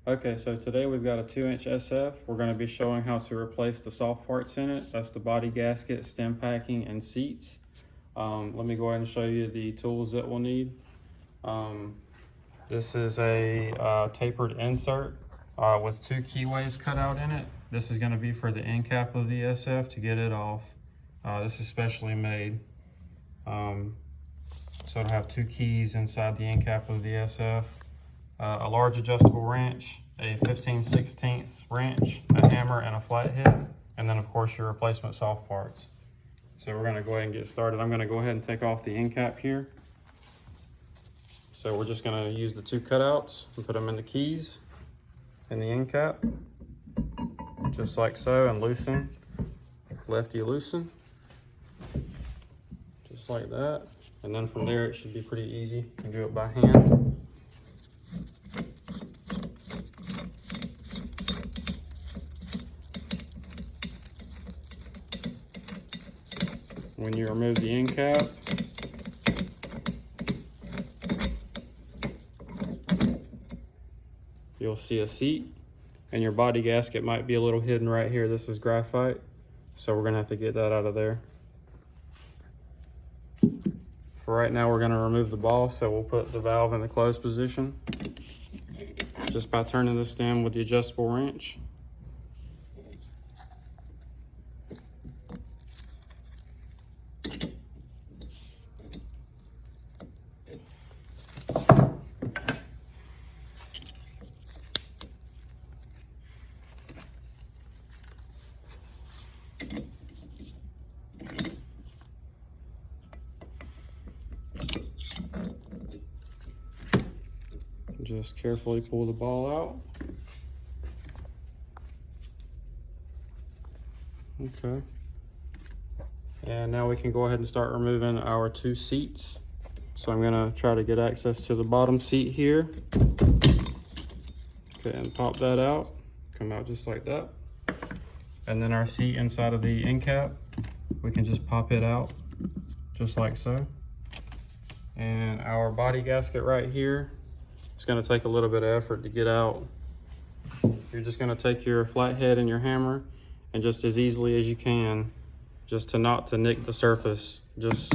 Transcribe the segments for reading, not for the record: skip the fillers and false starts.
Okay, so today we've got a 2-inch SF. We're going to be showing how to replace the soft parts in it. That's the body gasket, stem packing, and seats. Let me go ahead and show you the tools that we'll need. This is a tapered insert with 2 keyways cut out in it. This is going to be for the end cap of the SF to get it off. This is specially made. So it'll have 2 keys inside the end cap of the SF. A large adjustable wrench, a 15/16 wrench, a hammer, and a flathead, and then of course your replacement soft parts. So we're going to go ahead and get started. I'm going to go ahead and take off the end cap here. So we're just going to use the 2 cutouts and put them in the keys in the end cap, just like so, and loosen. Lefty loosen, just like that. And then from there it should be pretty easy. You can do it by hand. When you remove the end cap, you'll see a seat, and your body gasket might be a little hidden right here. This is graphite, so we're gonna have to get that out of there. For right now, we're gonna remove the ball, so we'll put the valve in the closed position just by turning the stem with the adjustable wrench. Just carefully pull the ball out. Okay. And now we can go ahead and start removing our 2 seats. So I'm gonna try to get access to the bottom seat here. Okay, and pop that out. Come out just like that. And then our seat inside of the end cap, we can just pop it out just like so. And our body gasket right here, it's going to take a little bit of effort to get out. You're just going to take your flathead and your hammer, and just as easily as you can, just not to nick the surface, just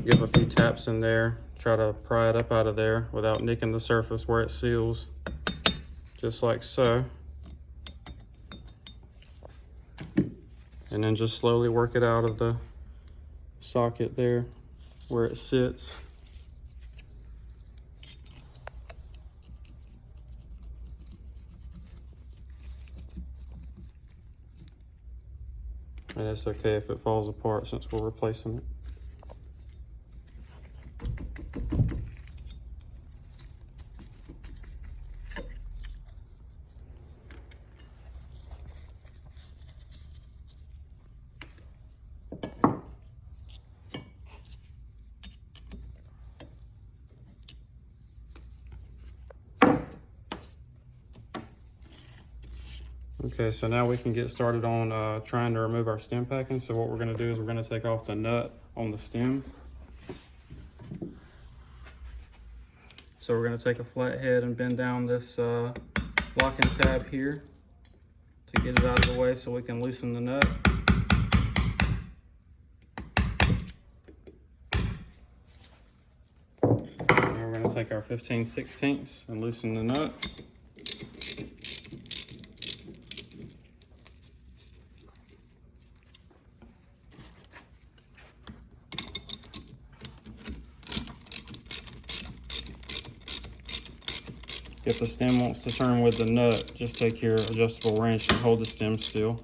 give a few taps in there, try to pry it up out of there without nicking the surface where it seals, just like so. And then just slowly work it out of the socket there where it sits. And it's okay if it falls apart since we're replacing it. Okay, so now we can get started on trying to remove our stem packing. So what we're going to do is we're going to take off the nut on the stem. So we're going to take a flathead and bend down this locking tab here to get it out of the way so we can loosen the nut. Now we're going to take our 15/16 and loosen the nut. If the stem wants to turn with the nut, just take your adjustable wrench and hold the stem still.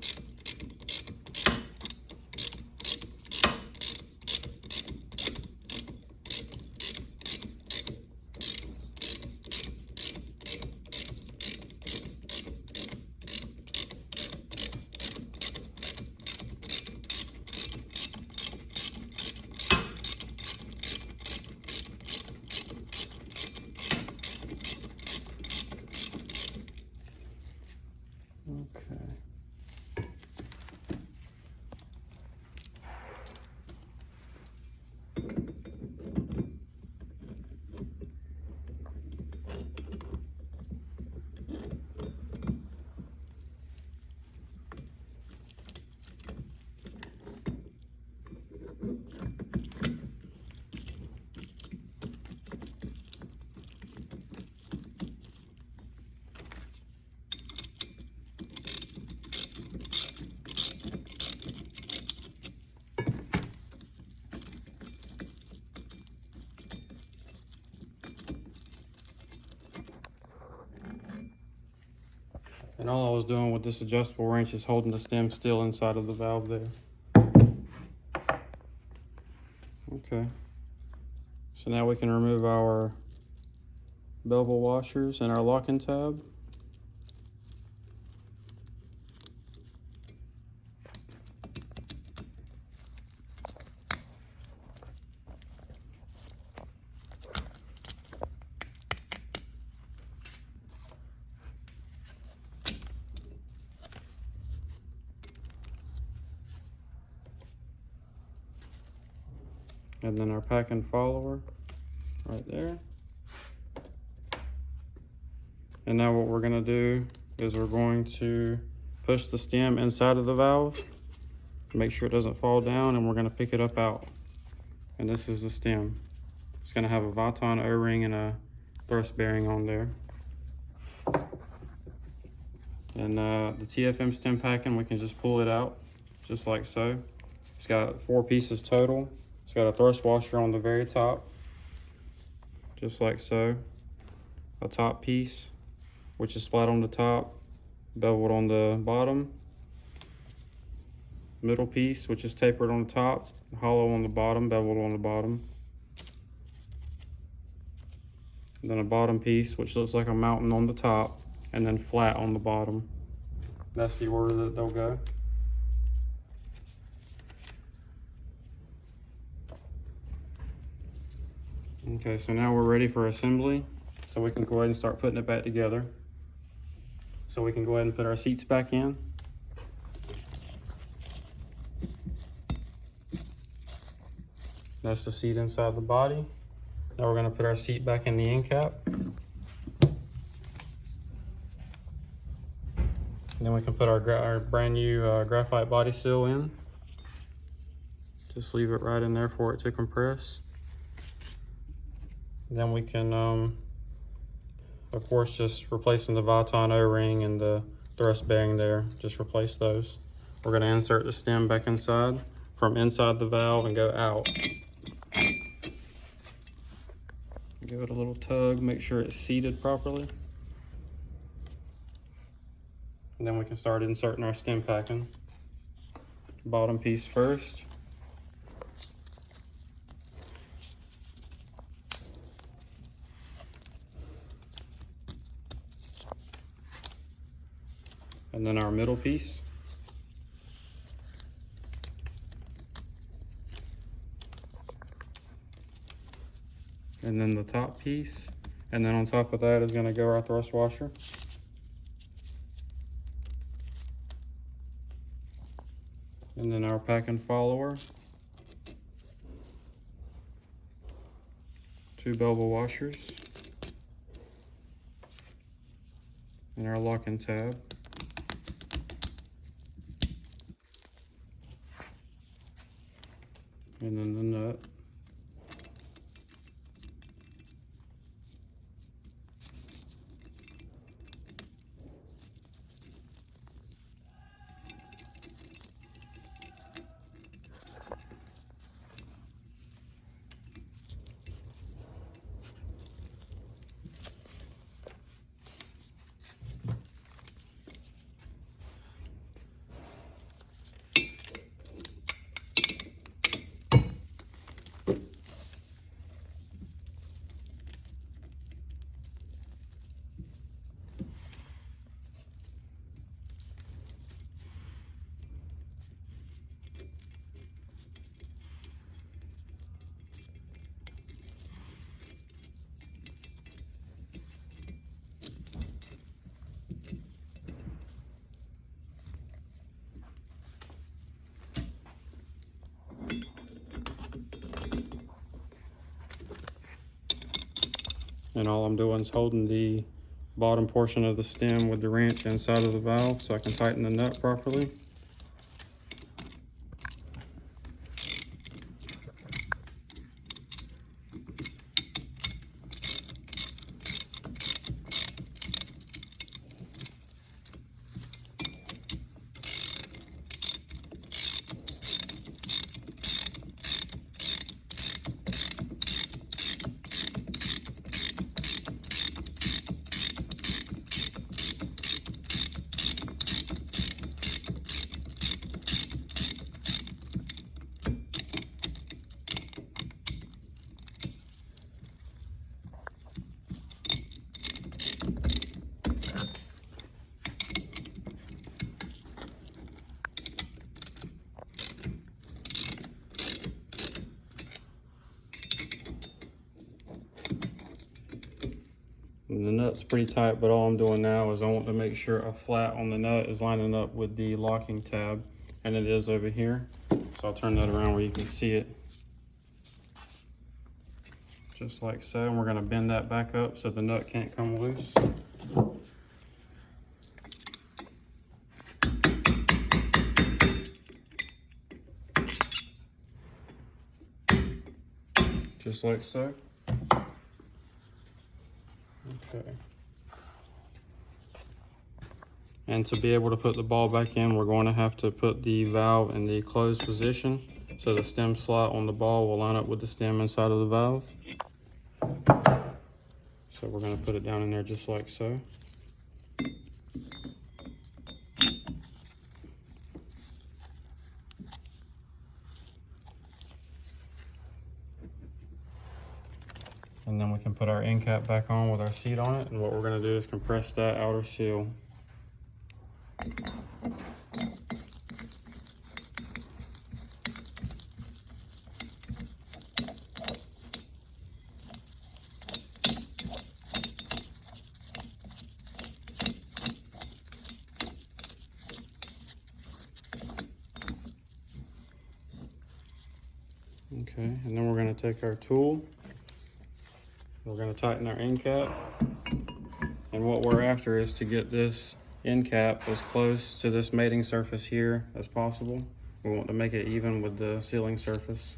Okay. And all I was doing with this adjustable wrench is holding the stem still inside of the valve there. Okay. So now we can remove our bevel washers and our locking tab. And then our pack and follower right there. And now what we're gonna do is we're going to push the stem inside of the valve, make sure it doesn't fall down, and we're gonna pick it up out. And this is the stem. It's gonna have a Viton O-ring and a thrust bearing on there. And the TFM stem packing, we can just pull it out just like so. It's got 4 pieces total. It's got a thrust washer on the very top, just like so. A top piece, which is flat on the top, beveled on the bottom. Middle piece, which is tapered on the top, hollow on the bottom, beveled on the bottom. And then a bottom piece, which looks like a mountain on the top, and then flat on the bottom. That's the order that they'll go. Okay, so now we're ready for assembly. So we can go ahead and start putting it back together. So we can go ahead and put our seats back in. That's the seat inside the body. Now we're gonna put our seat back in the end cap. And then we can put our brand new graphite body seal in. Just leave it right in there for it to compress. Then we can, of course, just replacing the Viton O-ring and the thrust bearing there, just replace those. We're gonna insert the stem back inside from inside the valve and go out. Give it a little tug, make sure it's seated properly. And then we can start inserting our stem packing. Bottom piece first. And then our middle piece. And then the top piece. And then on top of that is going to go our thrust washer. And then our pack and follower. 2 bevel washers. And our locking tab. And then the nut. And all I'm doing is holding the bottom portion of the stem with the wrench inside of the valve so I can tighten the nut properly. And the nut's pretty tight, but all I'm doing now is I want to make sure a flat on the nut is lining up with the locking tab, and it is over here. So I'll turn that around where you can see it. Just like so, and we're gonna bend that back up so the nut can't come loose. Just like so. Okay. And to be able to put the ball back in, we're going to have to put the valve in the closed position. So the stem slot on the ball will line up with the stem inside of the valve. So we're going to put it down in there just like so. And then we can put our end cap back on with our seat on it. And what we're going to do is compress that outer seal. Okay, and then we're going to take our tool. We're going to tighten our end cap. And what we're after is to get this end cap as close to this mating surface here as possible. We want to make it even with the sealing surface.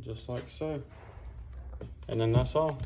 Just like so. And then that's all.